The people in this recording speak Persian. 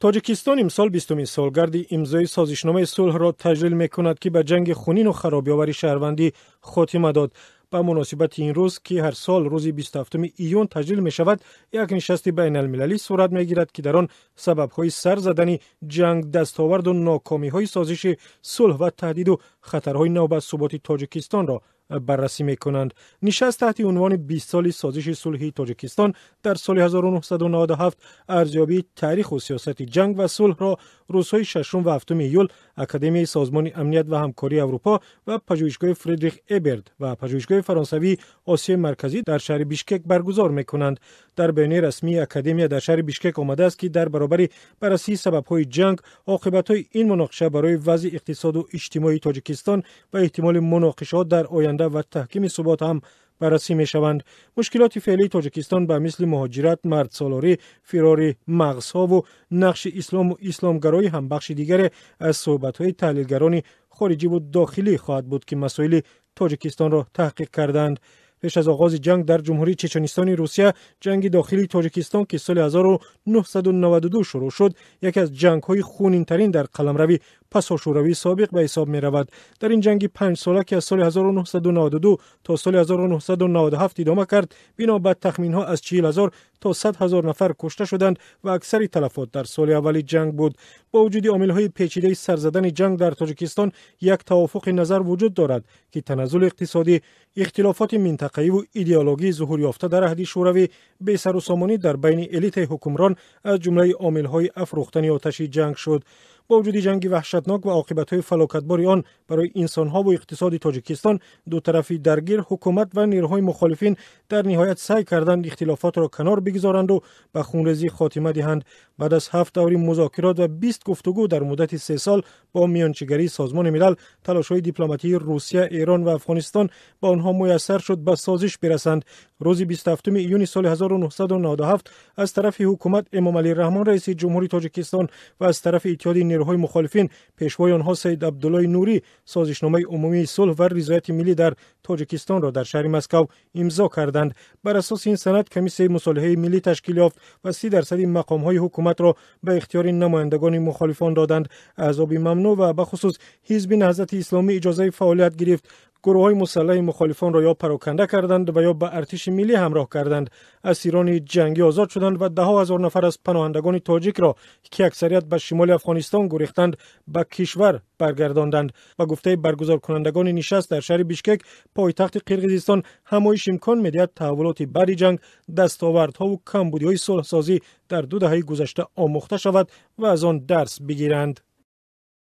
تاجیکستان امسال 20مین سالگرد امضای سازشنامه صلح را تجلیل می‌کند که به جنگ خونین و خرابی‌آور شهروندی خاتمه داد. به مناسبت این روز که هر سال روز 27 ایون تجلیل می شود، یک نشست بین المللی صورت می گیرد که در آن سبب‌های سر زدن جنگ، دستاورد و ناکامی‌های سازش صلح و تهدید و خطرهای نو به ثبات تاجیکستان را بررسی می کنند. نشست تحت عنوان 20 سال سازش صلحی تاجیکستان در سال 1997 ارزیابی تاریخ و سیاست جنگ و صلح را روزهای 6 و 7 ایول اکادمی سازمان امنیت و همکاری اروپا و پژوهشگاه فریدریخ ایبرد و پژوهشگاه فرانسوی آسیای مرکزی در شهر بیشکک برگزار می کنند. در بیانیه رسمی اکادمی در شهر بیشکک آمده است که در برابر بررسی سبب‌های جنگ، عاقبت‌های این مناقشه برای وضع اقتصاد و اجتماعی تاجیکستان و احتمال مناقشات در آینده و تحکیم ثبات هم بررسی می شوند. مشکلات فعلی تاجیکستان به مثل مهاجرت، مردسالاری، فرار مغزها و نقش اسلام و اسلامگرایی هم بخش دیگر از صحبت‌های تحلیلگران خارجی و داخلی خواهد بود که مسائل تاجیکستان را تحقیق کردند. پیش از آغاز جنگ در جمهوری چچنستان روسیه، جنگ داخلی تاجیکستان که سال 1992 شروع شد، یکی از جنگ‌های خونین‌ترین در قلمرو پساشوروی سابق به حساب می‌رود. در این جنگ 5 ساله که از سال 1992 تا سال 1997 ادامه کرد، بنا به تخمین‌ها از 40,000 تا 100,000 نفر کشته شدند و اکثر تلفات در سال اول جنگ بود. با وجود عامل‌های پیچیده سرزدن جنگ در تاجیکستان، یک توافق نظر وجود دارد که تنزل اقتصادی، اختلافات منطقه‌ای و ایدئولوژی ظهور یافته در عهد شوروی، بی سر و سامانی در بین الیت حکمران از جمله عامل‌های افروختن آتش جنگ شد. با وجود جنگ وحشتناک و عاقبت‌های فلاکتبار آن برای انسان‌ها و اقتصاد تاجیکستان، دو طرفی درگیر حکومت و نیروهای مخالفین در نهایت سعی کردند اختلافات را کنار بگذارند و به خونریزی خاتمه دهند. بعد از 7 دور مذاکرات و 20 گفتگو در مدت 3 سال با میانجیگری سازمان ملل، تلاش‌های دیپلماتی روسیه، ایران و افغانستان با آنها میسر شد به سازش برسند. روز 27 ایون سال 1997 از طرف حکومت امام علی رحمان رئیس جمهوری تاجیکستان و از طرف اتحاد نیروهای مخالفین پیشوای آنها سید عبدالله نوری سازشنامه عمومی صلح و رضایت ملی در تاجیکستان را در شهر مسکو امضا کردند. بر اساس این سند کمیسیون مصالحه ملی تشکیل یافت و 30% مقام‌های حکومت را به اختیار نمایندگان مخالفان دادند. احزاب ممنوع و به خصوص حزب نهضت اسلامی اجازه فعالیت گرفت. گروه‌های مسلح مخالفان را یا پراکنده کردند و یا به ارتش ملی همراه کردند. اسیران جنگی آزاد شدند و 10,000 نفر از پناهندگان تاجیک را که اکثریت به شمال افغانستان گریختند به کشور برگرداندند. با گفته برگزار کنندگان نشست در شهر بیشکک، پایتخت قرقیزستان، همایش امکان می‌دهد تحولات بعد جنگ، دستاوردها و کمبودی‌های صلح‌سازی در 2 دهه گذشته آموخته شود و از آن درس بگیرند.